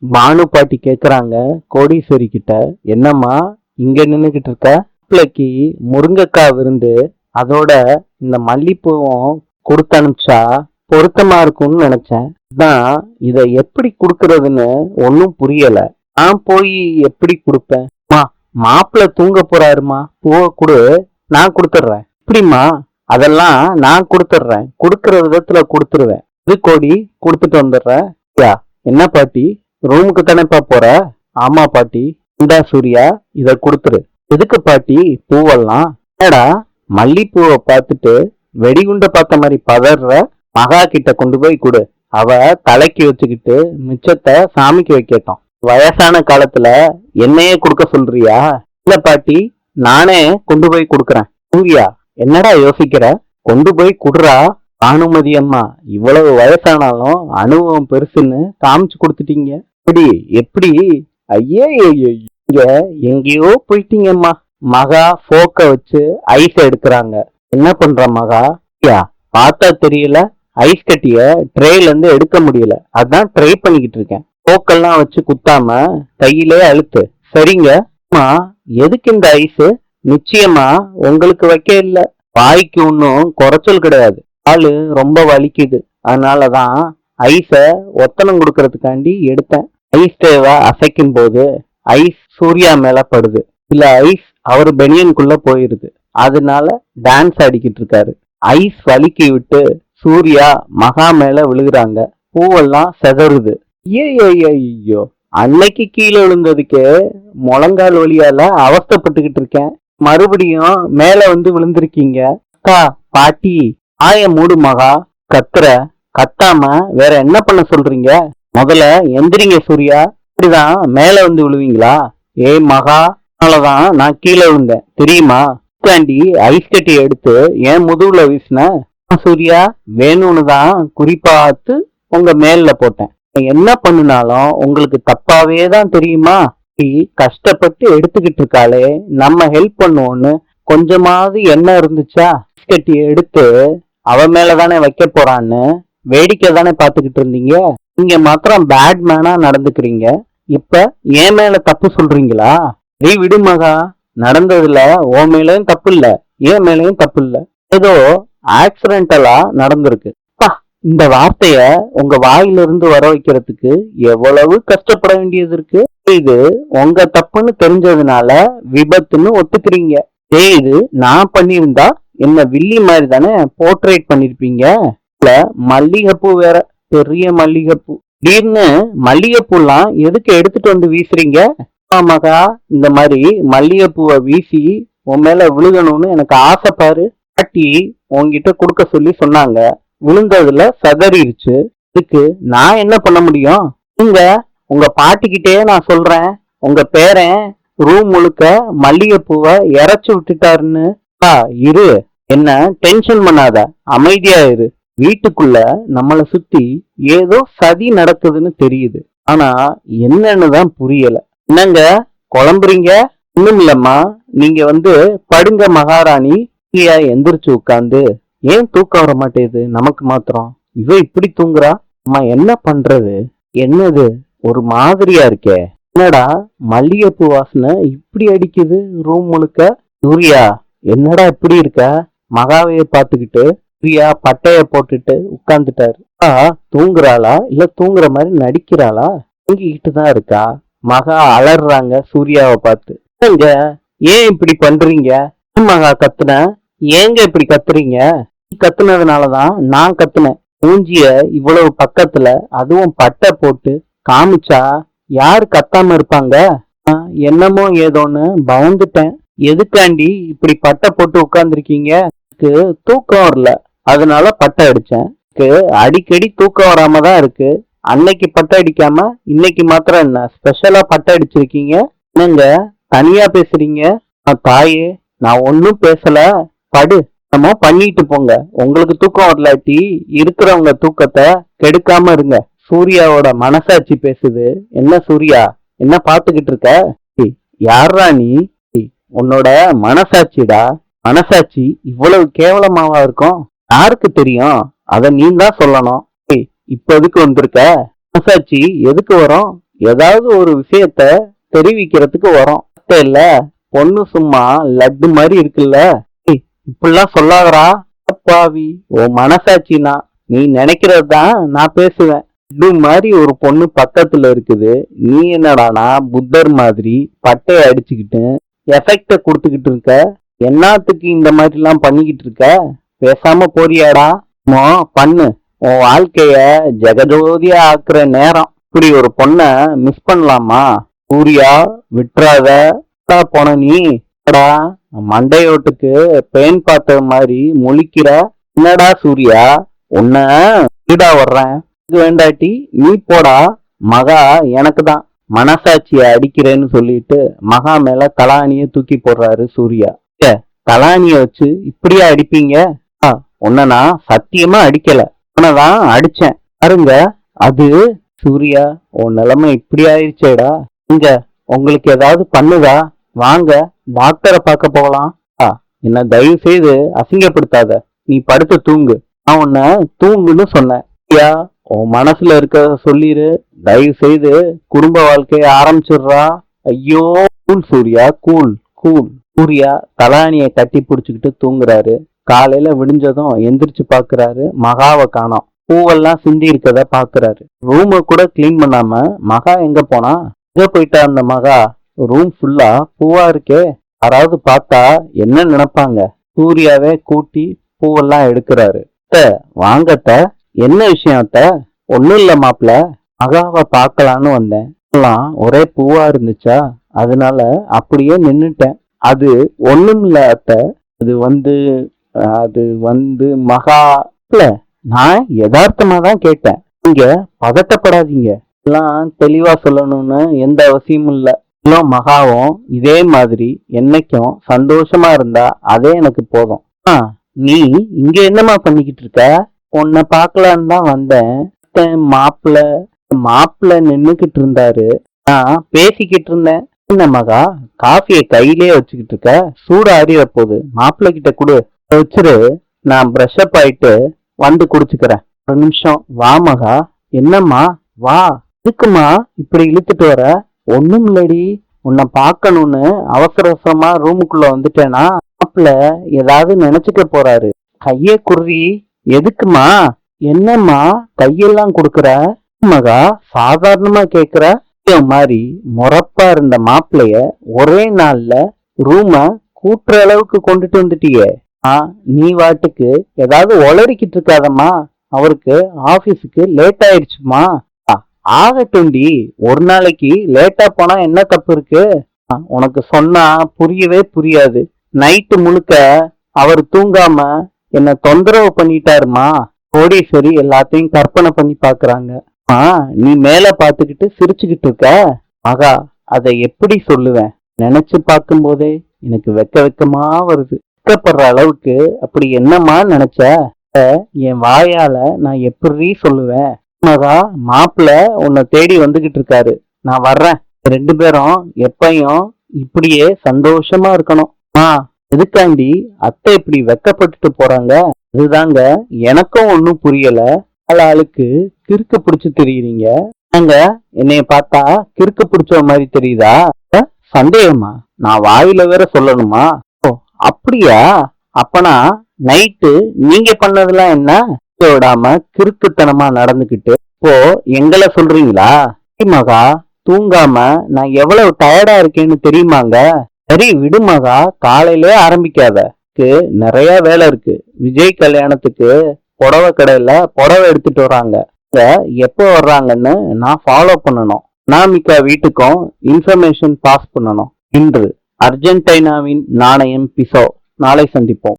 பானு பாட்டி கேக்குறாங்க கோடீஸ்வரி கிட்ட, என்னம்மா இங்க நின்னுகிட்டு இருக்க? பிள்ளைக்கு முருங்கைக்காய் விருந்து, அதோட இந்த மல்லிப்பூவும் கொடுத்து அனுப்பிச்சா பொருத்தமா இருக்கும்னு நினைச்சேன். தான் இத எப்படி குடுக்கறதுன்னு ஒன்னும் புரியல. நான் போய் எப்படி கொடுப்பேன்? மாப்பிள்ள தூங்க போறாருமா, பூவை கொடு, நான் கொடுத்துட்றேன். எப்படிம்மா? அதெல்லாம் நான் கொடுத்துட்றேன், கொடுக்கற விதத்துல கொடுத்துருவேன். இது கோடி, கொடுத்துட்டு வந்துடுறேன். என்ன பாட்டி, ரூமுக்கு தானேப்பா போற? ஆமா பாட்டி. இந்தா சூர்யா, இத கொடுத்துரு. எதுக்கு பாட்டி பூவெல்லாம்? ஏடா, மல்லிப்பூவை பார்த்துட்டு வெடிகுண்ட பார்த்த மாதிரி பதற? மகா கிட்ட கொண்டு போய் கொடு, அவ தலைக்கு வச்சுக்கிட்டு மிச்சத்தை சாமிக்கு வைக்கட்டும். வயசான காலத்துல என்னையே கொடுக்க சொல்றியா? இல்ல பாட்டி, நானே கொண்டு போய் கொடுக்கறேன். சூர்யா, என்னடா யோசிக்கிற? கொண்டு போய் குடுறா. பானுமதி அம்மா இவ்வளவு வயசானாலும் அனுபவம் பெருசுன்னு காமிச்சு கொடுத்துட்டீங்க. எப்படி எப்படி? ஐயே, இங்க எங்கேயோ போயிட்டீங்கம்மா. மகா போக்க வச்சு ஐஸ் எடுக்கிறாங்க. என்ன பண்ற மகா? பார்த்தா தெரியல, ஐஸ் கட்டிய ட்ரேல இருந்து எடுக்க முடியல, அதான் ட்ரை பண்ணிக்கிட்டு இருக்கேன். போக்கெல்லாம் வச்சு குத்தாம கையிலே அழுத்து. சரிங்க அம்மா. எதுக்கு இந்த ஐஸ்? நிச்சயமா உங்களுக்கு வைக்க இல்ல, வாய்க்கு ஒன்னும் குறைச்சல் கிடையாது. ஆளு ரொம்ப வலிக்குது, அதனாலதான் ஐஸ ஒத்தனம் கொடுக்கறதுக்காண்டி எடுத்தேன். ஐஸ் தேவை அசைக்கும் போது ஐஸ் சூர்யா மேல படுது, இல்ல ஐஸ் அவரு பெனியனுக்குள்ள போயிருது, அதனால டான்ஸ் ஆடிக்கிட்டு இருக்காரு. ஐஸ் வலிக்கி விட்டு சூர்யா மகா மேல விழுகுறாங்க, பூவெல்லாம் செதறுது. ஐயோ, அன்னைக்கு கீழே விழுந்ததுக்கு முழங்கால் வழியால அவஸ்தப்பட்டுக்கிட்டு இருக்கேன், மறுபடியும் மேல வந்து விழுந்திருக்கீங்க. அக்கா பாட்டி, ஆய மூடு மகா. கத்துற, கத்தாம வேற என்ன பண்ண சொல்றீங்க? முதல்ல எந்திரிங்க சூர்யா. இப்படிதான் மேல வந்து விழுவீங்களா? ஏய் மகா, அதனாலதான் நான் கீழே விழுந்தேன் தெரியுமா? தாண்டி ஐஸ் கட்டி எடுத்து ஏன் முதுகுல வீசின? சூர்யா, வேணும்னு தான் குறிப்பாத்து உங்க மேல போட்டேன். என்ன பண்ணினாலும் உங்களுக்கு தப்பாவே தான் தெரியுமா? கஷ்டப்பட்டு எடுத்துக்கிட்டு இருக்காளே, நம்ம ஹெல்ப் பண்ணுவோன்னு கொஞ்சமாவது என்ன இருந்துச்சா? ஐஸ் கட்டி எடுத்து அவ மேலதானே வைக்க போறான்னு வேடிக்கை தானே பாத்துக்கிட்டு இருந்தீங்க. நீங்க மாத்திரம் பேட்மேனா நடந்துக்கிறீங்க, இப்ப என் மேல தப்பு சொல்றீங்களா? விடு மகா, நடந்ததுல உன் மேலயும் தப்பு இல்ல, என் மேலயும் தப்பு இல்ல, ஏதோ ஆக்சிடென்டலா நடந்திருக்கு. இந்த வார்த்தைய உங்க வாயிலிருந்து வர வைக்கிறதுக்கு எவ்வளவு கஷ்டப்பட வேண்டியது இருக்கு. இது உங்க தப்புன்னு தெரிஞ்சதுனால விபத்துன்னு ஒத்துக்கிறீங்க. இது நான் பண்ணியிருந்தா என்ன வில்லி மாதிரி தானே போர்ட்ரேட் பண்ணிருப்பீங்க. இல்ல மல்லிகைப்பூ வேற, பெரிய மல்லிகைப்பூ. திடீர்னு மல்லிகைப்பூலாம் எதுக்கு எடுத்துட்டு வந்து வீசுறீங்க? மகா, இந்த மாதிரி மல்லிகைப்பூவை வீசி உன் மேல விழுகணும்னு எனக்கு ஆசை பாரு. பாட்டி உன்கிட்ட கொடுக்க சொல்லி சொன்னாங்க, விழுந்ததுல சதறிடுச்சு. இதுக்கு நான் என்ன பண்ண முடியும்? நீங்க உங்க பாட்டிக்கிட்டே நான் சொல்றேன், உங்க பேரன் ரூம் முழுக்க மல்லிகைப்பூவை இறைச்சு விட்டுட்டாருன்னு. இரு, என்ன டென்ஷன் பண்ணாத, அமைதியா இரு. வீட்டுக்குள்ள நம்மள சுத்தி ஏதோ சதி நடக்குதுன்னு தெரியுது, ஆனா என்னன்னு தான் புரியல. என்னங்க குழம்புறீங்க? இன்னும் இல்லம்மா, நீங்க வந்து படுங்க மகாராணி. எந்திரிச்சு உட்காந்து. ஏன் தூக்கம் வர மாட்டேது நமக்கு மாத்திரம்? இவ இப்படி தூங்குறா, அம்மா என்ன பண்றது? என்னது ஒரு மாதிரியா இருக்கே? என்னடா மல்லிகைப்பூ வாசனை இப்படி அடிக்குது ரூம் முழுக்க? சூர்யா, என்னடா இப்படி இருக்க? மகாவைய பாத்துக்கிட்டு சூர்யா பட்டைய போட்டுட்டு உட்கார்ந்துட்டாரு. தூங்குறாளா இல்ல தூங்குற மாதிரி நடிக்கிறாளா? தூங்கிக்கிட்டு தான் இருக்கா. மகா அலறாங்க சூர்யாவை பார்த்து. ஏன் இப்படி பண்றீங்க? மகா கத்துன, ஏங்க இப்படி கத்துறீங்க? கத்துனதுனாலதான் நான் கத்துனேன். மூஞ்சிய இவ்வளவு பக்கத்துல அதுவும் பட்டை போட்டு காமிச்சா யாரு கத்தாம இருப்பாங்க? என்னமோ ஏதோன்னு பயந்துட்டேன். எதுக்காண்டி இப்படி பட்டை போட்டு உட்கார்ந்துருக்கீங்க? தூக்கம் வரல, அதனால பட்டை அடிச்சேன். அடிக்கடி தூக்கம் வராம தான் இருக்கு. அன்னைக்கு பட்டை அடிக்காம இன்னைக்கு மாத்திரம் என்ன ஸ்பெஷலா பட்டை அடிச்சிருக்கீங்க? என்னங்க தனியா பேசுறீங்க? தாயே, நான் ஒன்னும் பேசல, படு, நம்ம பண்ணிட்டு போங்க. உங்களுக்கு தூக்கம் வரலாட்டி இருக்கிறவங்க தூக்கத்தை கெடுக்காம இருங்க. சூர்யாவோட மனசாட்சி பேசுது. என்ன சூர்யா, என்ன பாத்துக்கிட்டு இருக்க? யாரா நீ? உன்னோட மனசாட்சிடா. மனசாட்சி இவ்வளவு கேவலமாவா இருக்கும்? யாருக்கு தெரியும்? அத நீ தான் சொல்லணும். இப்ப எதுக்கு வந்திருக்க? மனசாட்சி எதுக்கு வரும்? ஏதாவது ஒரு விஷயத்த தெரிவிக்கிறதுக்கு வரோம். இல்ல பொண்ணு சும்மா லட்டு மாதிரி இருக்குல்ல. ஏய், இப்படிலாம் சொல்லாதடா. பாவி, உன் மனசாட்சினா நீ நினைக்கிறது தான் நான் பேசுவேன். இது மாதிரி ஒரு பொண்ணு பக்கத்துல இருக்குது, நீ என்னடானா புத்தர் மாதிரி பட்டைய அடிச்சுக்கிட்டு எஃபெக்ட கொடுத்துக்கிட்டு இருக்க. என்னத்துக்கு இந்த மாதிரி எல்லாம் பண்ணிக்கிட்டு இருக்க? பேசாம போறியாடா? பண்ணு, உன் வாழ்க்கைய ஜெகஜோதியா ஆக்குற நேரம். இப்படி ஒரு பொண்ண மிஸ் பண்ணலாமா? சூர்யா, விட்டுறாத. போன நீ மண்டையோட்டுக்கு பெயின் பார்த்த மாதிரி முழிக்கிற. என்னடா சூர்யா, உன்ன வீடா வர்றேன் வேண்டாட்டி நீ போடா. மகா எனக்கு தான் மனசாட்சிய அடிக்கிறேன்னு சொல்லிட்டு மகா மேல தலானிய தூக்கி போடுறாரு சூர்யா. தலானிய வச்சு இப்படியா அடிப்பீங்க? உன்ன நான் சத்தியமா அடிக்கல, உன்னதான் அடிச்சேன் பாருங்க. அது சூர்யா, உன் நிலைமை இப்படி ஆயிடுச்சேடா. இங்க உங்களுக்கு ஏதாவது பண்ணுதா? வாங்க டாக்டரை பார்க்க போகலாம். என்ன தயவு செய்து அசிங்கப்படுத்தாத, நீ படுத்து தூங்கு. நான் உன்ன தூங்குன்னு சொன்னேன். உன் மனசுல இருக்க சொல்லிரு. தயவு செய்து குடும்ப வாழ்க்கைய ஆரம்பிச்சிடுறா. ஐயோ, cool Surya, cool cool. Surya தலானிய கட்டி பிடிச்சுக்கிட்டு தூங்குறாரு. காலையில விடிஞ்சதும் எந்திரிச்சு பாக்குறாரு, மகாவை காணோம். பூவெல்லாம் சிந்தி இருக்கத பாக்குறாரு. ரூமை கூட கிளீன் பண்ணாம மகா எங்க போனா? எங்க போயிட்டா அந்த மகா? ரூம் ஃபுல்லா பூவா இருக்கே. யாராவது பார்த்தா என்ன நினைப்பாங்க? சூர்யாவே கூட்டி பூவெல்லாம் எடுக்கிறாரு. வாங்கத்த, என்ன விஷயத்த? ஒண்ணும் இல்ல மாப்பிள்ள, மகாவை பார்க்கலான்னு வந்தேன். எல்லாம் ஒரே பூவா இருந்துச்சா, அதனால அப்படியே நின்னுட்டேன். அது ஒண்ணும் இல்ல அத்த, அது வந்து மகா இல்ல. நான் யதார்த்தமா தான் கேட்டேன். நீங்க பதட்டப்படாதீங்க. எல்லாம் தெளிவா சொல்லணும்னு எந்த அவசியமும் இல்ல. மகாவும் இதே மாதிரி என்னைக்கும் சந்தோஷமா இருந்தா அதே எனக்கு போதும். நீ இங்க என்னமா பண்ணிக்கிட்டு இருக்க? உன்னை பார்க்கலான்னு தான் வந்தேன். மாப்பிள்ள நின்னுக்கிட்டு இருந்தாரு, நான் பேசிக்கிட்டு இருந்தேன். என்ன மகா, காஃபிய கையிலே வச்சுக்கிட்டு இருக்க? சூடு அறிய போகுது, மாப்பிள்ள கிட்ட கொடு. வச்சிரு, நான் பிரஷ் அப் ஆயிட்டு வந்து குடிச்சுக்கிறேன். ஒரு நிமிஷம் வா மகா. என்னம்மா? வா. எதுக்குமா இப்படி இழுத்துட்டு வர? ஒண்ணும் இல்லடி, உன்னை பார்க்கணும்னு அவசர அவசரமா ரூமுக்குள்ள வந்துட்டேனா, மாப்பிள்ள ஏதாவது நினைச்சுக்க போறாரு. கைய குர்ரி. எதுக்குமா? என்னம்மா கையெல்லாம் கொடுக்கற? மகா சாதாரணமா கேக்குற மாதிரி முறப்பா இருந்த மாப்பிள்ளைய ஒரே நாள்ல ரூம கூட்டுற அளவுக்கு கொண்டுட்டு வந்துட்டியே. நீ வாட்டுக்கு ஏதாவது உளறிக்கிட்டு இருக்காதம்மா. அவருக்கு ஆபீஸுக்கு லேட் ஆயிடுச்சுமா. ஆகட்டும்டி, ஒரு நாளைக்கு லேட்டா போனா என்ன தப்பு இருக்கு? உனக்கு சொன்னா புரியவே புரியாது. நைட்டு முழுக்க அவர் தூங்காம என்ன தொந்தரவு பண்ணிட்டாருமா. கோடீஸ்வரி எல்லாத்தையும் கற்பனை பண்ணி பாக்குறாங்க. நீ மேல பாத்துக்கிட்டு சிரிச்சுக்கிட்டு இருக்க. மகா, அதை எப்படி சொல்லுவேன்? நினைச்சு பார்க்கும் போதே எனக்கு வெக்கமா வருது. வெக்கப்படுற அளவுக்கு அப்படி என்னமா நினைச்ச? என் வாயால நான் எப்படி சொல்லுவேன்? மகா, மாப்பிள்ள உன்னை தேடி வந்துகிட்டு இருக்காரு, நான் வர்றேன். 2 பேரும் எப்பயும் இப்படியே சந்தோஷமா இருக்கணும். எதுக்காண்டி அத்தை இப்படி வெக்கப்பட்டுட்டு போறாங்க? அதுதாங்க எனக்கும் ஒன்னும் புரியல. ஆளுக்கு கிறுக்கு பிடிச்சு தெரியுறீங்க. நாங்க என்னைய பார்த்தா கிறுக்கு பிடிச்ச மாதிரி தெரியுதா? சந்தேகமா? நான் வாயில வேற சொல்லணுமா? ஓ அப்படியா? அப்பனா நைட்டு நீங்க பண்ணதெல்லாம் என்ன? விடாம கிறுக்குத்தனமா நடந்துகிட்டு இப்போ எங்களை சொல்றீங்களா? மகா, தூங்காம நான் எவ்வளவு டயர்டா இருக்கேன்னு தெரியுமாங்க? சரி விடு மகா, காலையிலே ஆரம்பிக்காத. நிறைய வேலை இருக்கு. விஜய் கல்யாணத்துக்கு புடவை கடையில புடவை எடுத்துட்டு வராங்க. எப்போ வர்றாங்கன்னு நான் ஃபாலோ பண்ணணும். அனாமிகா வீட்டுக்கும் இன்ஃபர்மேஷன் பாஸ் பண்ணணும். இன்று அர்ஜென்டினாவின் நாணயம் பிசோ. நாளை சந்திப்போம்.